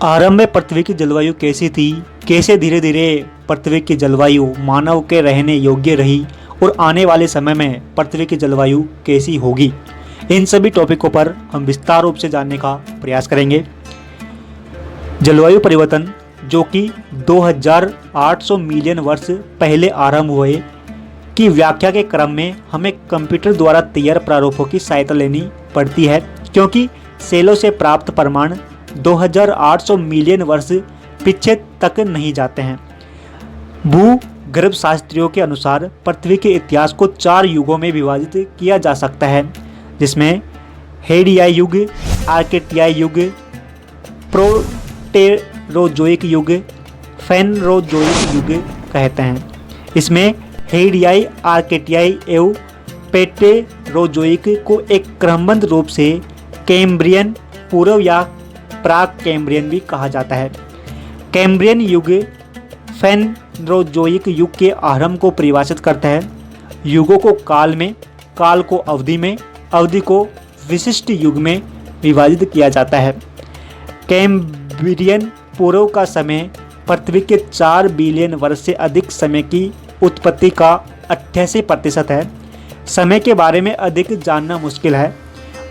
आरंभ में पृथ्वी की जलवायु कैसी थी, कैसे धीरे धीरे पृथ्वी की जलवायु मानव के रहने योग्य रही और आने वाले समय में पृथ्वी की जलवायु कैसी होगी, इन सभी टॉपिकों पर हम विस्तार रूप से जानने का प्रयास करेंगे। जलवायु परिवर्तन जो कि 2800 मिलियन वर्ष पहले आरंभ हुए की व्याख्या के क्रम में हमें कंप्यूटर द्वारा तैयार प्रारूपों की सहायता लेनी पड़ती है, क्योंकि सेलों से प्राप्त प्रमाण 2800 मिलियन वर्ष पीछे तक नहीं जाते हैं। भूगर्भ शास्त्रियों के अनुसार पृथ्वी के इतिहास को 4 युगों में विभाजित किया जा सकता है, जिसमें हेडियाई युग, आर्केटियाई युग, प्रोटेरोजोइक युग, फेनरोजोइक युग कहते हैं। इसमें हेडियाई, आर्केटियाई एवं प्रोटेरोजोइक को एक क्रमबद्ध रूप से कैम्ब्रियन पूर्व या प्राक कैम्ब्रियन भी कहा जाता है। कैम्ब्रियन युग फेनरोजोइक युग के आरंभ को परिभाषित करता है। युगों को काल में, काल को अवधि में, अवधि को विशिष्ट युग में विभाजित किया जाता है। कैम्ब्रियन पूर्व का समय पृथ्वी के 4 बिलियन वर्ष से अधिक समय की उत्पत्ति का 88% है। समय के बारे में अधिक जानना मुश्किल है।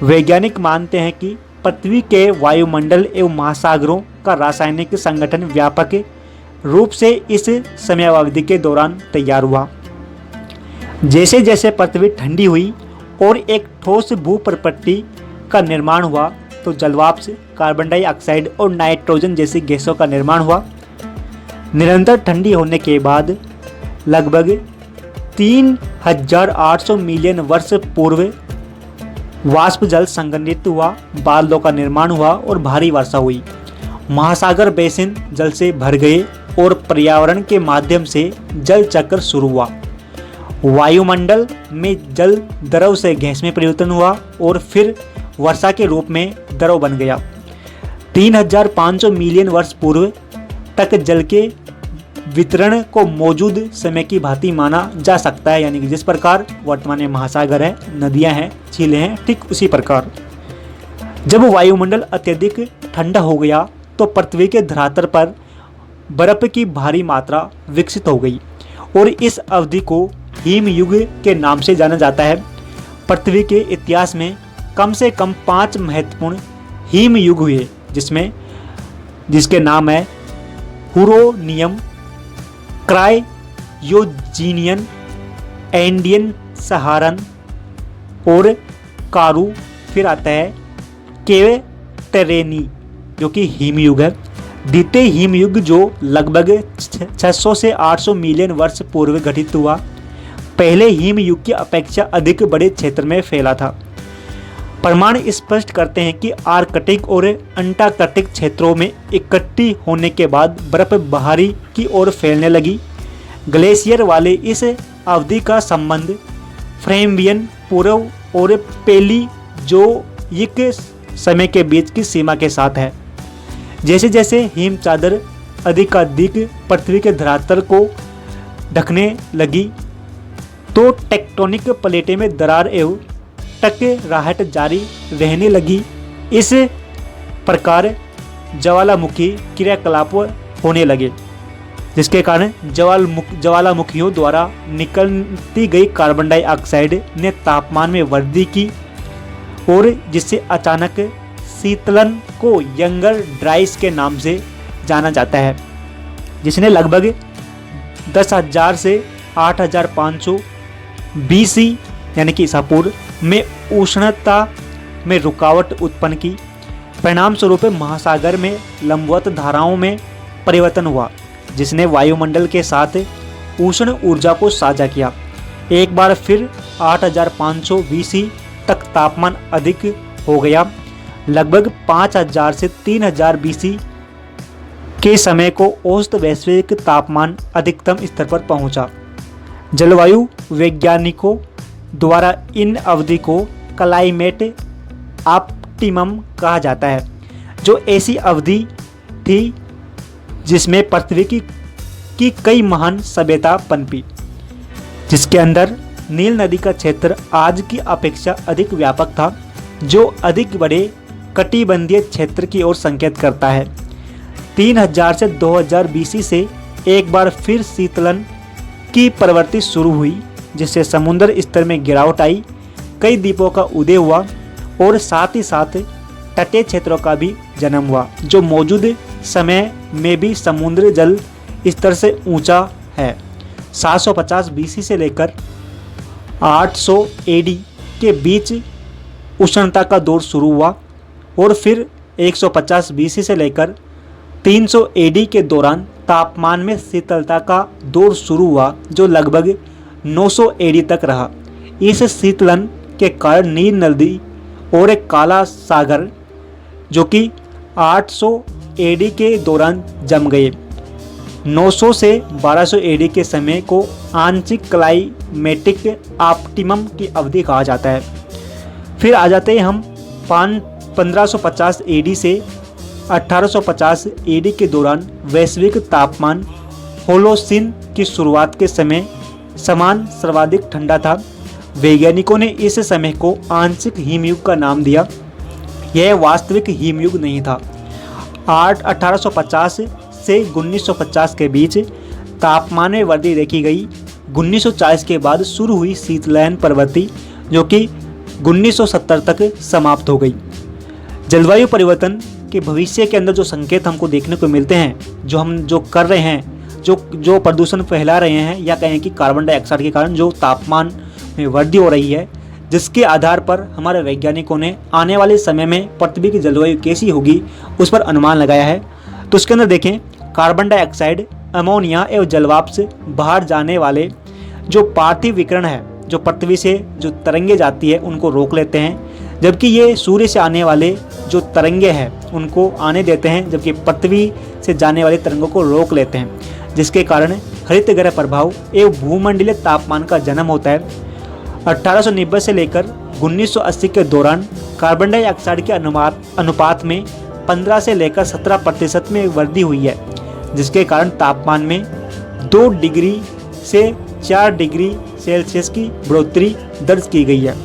वैज्ञानिक मानते हैं कि पृथ्वी के वायुमंडल एवं महासागरों का रासायनिक संगठन व्यापक रूप से इस समयावधि के दौरान तैयार हुआ। जैसे जैसे पृथ्वी ठंडी हुई और एक ठोस भूप्रपट्टी का निर्माण हुआ, तो जलवाष्प, कार्बन डाइऑक्साइड और नाइट्रोजन जैसी गैसों का निर्माण हुआ। निरंतर ठंडी होने के बाद लगभग 3800 मिलियन वर्ष पूर्व वाष्प जल संघनित हुआ, बादलों का निर्माण हुआ और भारी वर्षा हुई। महासागर बेसिन जल से भर गए और पर्यावरण के माध्यम से जल चक्र शुरू हुआ। वायुमंडल में जल द्रव से गैस में परिवर्तन हुआ और फिर वर्षा के रूप में द्रव बन गया। 3500 मिलियन वर्ष पूर्व तक जल के वितरण को मौजूद समय की भांति माना जा सकता है, यानी कि जिस प्रकार वर्तमान में महासागर है, नदियां हैं, झीलें हैं, ठीक उसी प्रकार। जब वायुमंडल अत्यधिक ठंडा हो गया तो पृथ्वी के धरातल पर बर्फ की भारी मात्रा विकसित हो गई और इस अवधि को हिम युग के नाम से जाना जाता है। पृथ्वी के इतिहास में कम से कम 5 महत्वपूर्ण हिम युग हुए, जिसके नाम है हुरोनियम, क्रायोजीनियन, एंडियन, सहारन और कारू। फिर आता है क्वेटेरेनी जो कि हिमयुग है। द्वितीय हिमयुग जो लगभग 600 से 800 मिलियन वर्ष पूर्व घटित हुआ, पहले हिमयुग की अपेक्षा अधिक बड़े क्षेत्र में फैला था। प्रमाण स्पष्ट करते हैं कि आर्कटिक और अंटार्कटिक क्षेत्रों में इकट्ठी होने के बाद बर्फ बाहरी की ओर फैलने लगी। ग्लेशियर वाले इस अवधि का संबंध फ्रेम्बियन पूर्व और पेलिजोइक समय के बीच की सीमा के साथ है। जैसे जैसे हिम चादर अधिकाधिक पृथ्वी के धरातल को ढकने लगी, तो टेक्टोनिक प्लेटें में दरार एवं टकराहट जारी रहने लगी। इस प्रकार ज्वालामुखी क्रियाकलाप होने लगे, जिसके कारण ज्वालामुखियों द्वारा निकलती गई कार्बन डाइऑक्साइड ने तापमान में वृद्धि की और जिससे अचानक शीतलन को यंगर ड्राइस के नाम से जाना जाता है, जिसने लगभग 10,000 से 8,500 BC यानी कि ईसा पूर्व में उष्णता में रुकावट उत्पन्न की। परिणाम स्वरूप महासागर में लंबवत धाराओं में परिवर्तन हुआ, जिसने वायुमंडल के साथ उष्ण ऊर्जा को साझा किया। एक बार फिर 8,500 BC तक तापमान अधिक हो गया। लगभग 5,000 से 3,000 BC के समय को औसत वैश्विक तापमान अधिकतम स्तर पर पहुंचा। जलवायु वैज्ञानिकों द्वारा इन अवधि को क्लाइमेट ऑप्टिमम कहा जाता है, जो ऐसी अवधि थी जिसमें पृथ्वी की कई महान सभ्यता पनपी, जिसके अंदर नील नदी का क्षेत्र आज की अपेक्षा अधिक व्यापक था, जो अधिक बड़े कटिबंधीय क्षेत्र की ओर संकेत करता है। 3000 से 2000 BC से एक बार फिर शीतलन की प्रवृत्ति शुरू हुई, जिससे समुद्र स्तर में गिरावट आई, कई द्वीपों का उदय हुआ और साथ ही साथ तटीय क्षेत्रों का भी जन्म हुआ, जो मौजूद समय में भी समुद्र जल स्तर से ऊंचा है। 750 BC से लेकर 800 AD के बीच उष्णता का दौर शुरू हुआ और फिर 150 BC से लेकर 300 AD के दौरान तापमान में शीतलता का दौर शुरू हुआ, जो लगभग 900 AD तक रहा। इस शीतलन के कारण नील नदी और एक काला सागर, जो कि 800 AD के दौरान जम गए। 900 से 1200 AD के समय को आंशिक क्लाइमेटिक ऑप्टिमम की अवधि कहा जाता है। फिर आ जाते हैं हम 1550 AD से 1850 AD के दौरान वैश्विक तापमान होलोसीन की शुरुआत के समय समान सर्वाधिक ठंडा था। वैज्ञानिकों ने इस समय को आंशिक हिमयुग का नाम दिया। यह वास्तविक हिमयुग नहीं था। 1850 से 1950 के बीच तापमान में वृद्धि देखी गई। 1940 के बाद शुरू हुई शीतलहर प्रवृत्ति, जो कि 1970 तक समाप्त हो गई। जलवायु परिवर्तन के भविष्य के अंदर जो संकेत हमको देखने को मिलते हैं, जो हम कर रहे हैं, जो प्रदूषण फैला रहे हैं, या कहें कि कार्बन डाइऑक्साइड के कारण जो तापमान में वृद्धि हो रही है, जिसके आधार पर हमारे वैज्ञानिकों ने आने वाले समय में पृथ्वी की जलवायु कैसी होगी उस पर अनुमान लगाया है। तो उसके अंदर देखें, कार्बन डाइऑक्साइड, अमोनिया एवं जलवाष्प से बाहर जाने वाले जो पार्थिव विकिरण है, जो पृथ्वी से जो तरंगे जाती है उनको रोक लेते हैं, जबकि ये सूर्य से आने वाले जो तरंगे हैं उनको आने देते हैं, जबकि पृथ्वी से जाने वाले तरंगों को रोक लेते हैं, जिसके कारण हरित गृह प्रभाव एवं भूमंडलीय तापमान का जन्म होता है। 1890 से लेकर 1980 के दौरान कार्बन डाइऑक्साइड के अनुपात में 15 से लेकर 17% में वृद्धि हुई है, जिसके कारण तापमान में 2 डिग्री से 4 डिग्री सेल्सियस की बढ़ोतरी दर्ज की गई है।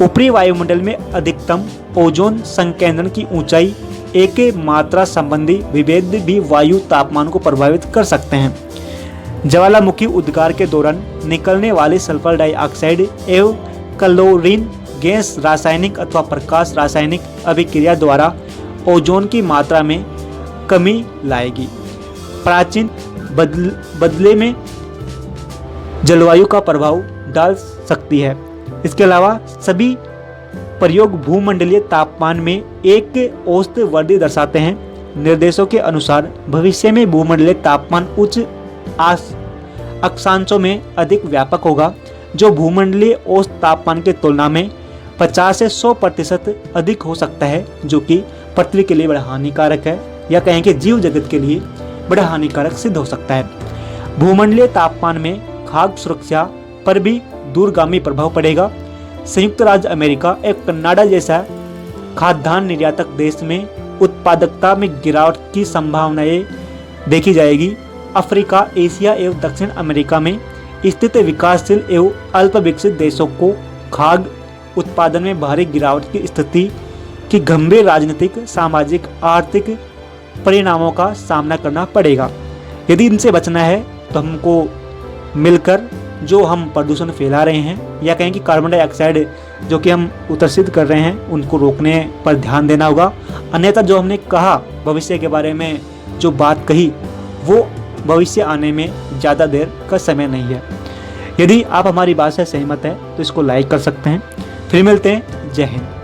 ऊपरी वायुमंडल में अधिकतम ओजोन संकेंद्रण की ऊंचाई एक मात्रा संबंधी विभेद भी वायु तापमान को प्रभावित कर सकते हैं। ज्वालामुखी उद्गार के दौरान निकलने वाली सल्फर डाइऑक्साइड एवं क्लोरीन गैस रासायनिक अथवा प्रकाश रासायनिक अभिक्रिया द्वारा ओजोन की मात्रा में कमी लाएगी। प्राचीन बदले में जलवायु का प्रभाव डाल सकती है। इसके अलावा सभी प्रयोग भूमंडलीय तापमान में एक औसत वृद्धि दर्शाते हैं। निर्देशों के अनुसार भविष्य में भूमंडलीय तापमान उच्च अक्षांशों में अधिक व्यापक होगा, जो भूमंडलीय औसत तापमान की तुलना में 50 से 100% अधिक हो सकता है, जो कि पृथ्वी के लिए बड़ा हानिकारक है, या कहें कि जीव जगत के लिए बड़ा हानिकारक सिद्ध हो सकता है। भूमंडलीय तापमान में खाद्य सुरक्षा पर भी दूरगामी प्रभाव पड़ेगा। संयुक्त राज्य अमेरिका एवं कनाडा जैसा खाद्यान्न निर्यातक देश में उत्पादकता में गिरावट की संभावनाएं देखी जाएगी। अफ्रीका, एशिया एवं दक्षिण अमेरिका में स्थित विकासशील एवं अल्प विकसित देशों को खाद्य उत्पादन में भारी गिरावट की स्थिति की गंभीर राजनीतिक, सामाजिक, आर्थिक परिणामों का सामना करना पड़ेगा। यदि इनसे बचना है तो हमको मिलकर जो हम प्रदूषण फैला रहे हैं, या कहें कि कार्बन डाइऑक्साइड जो कि हम उत्सर्जित कर रहे हैं, उनको रोकने पर ध्यान देना होगा। अन्यथा जो हमने कहा भविष्य के बारे में जो बात कही, वो भविष्य आने में ज़्यादा देर का समय नहीं है। यदि आप हमारी बात से सहमत हैं तो इसको लाइक कर सकते हैं। फिर मिलते हैं। जय हिंद।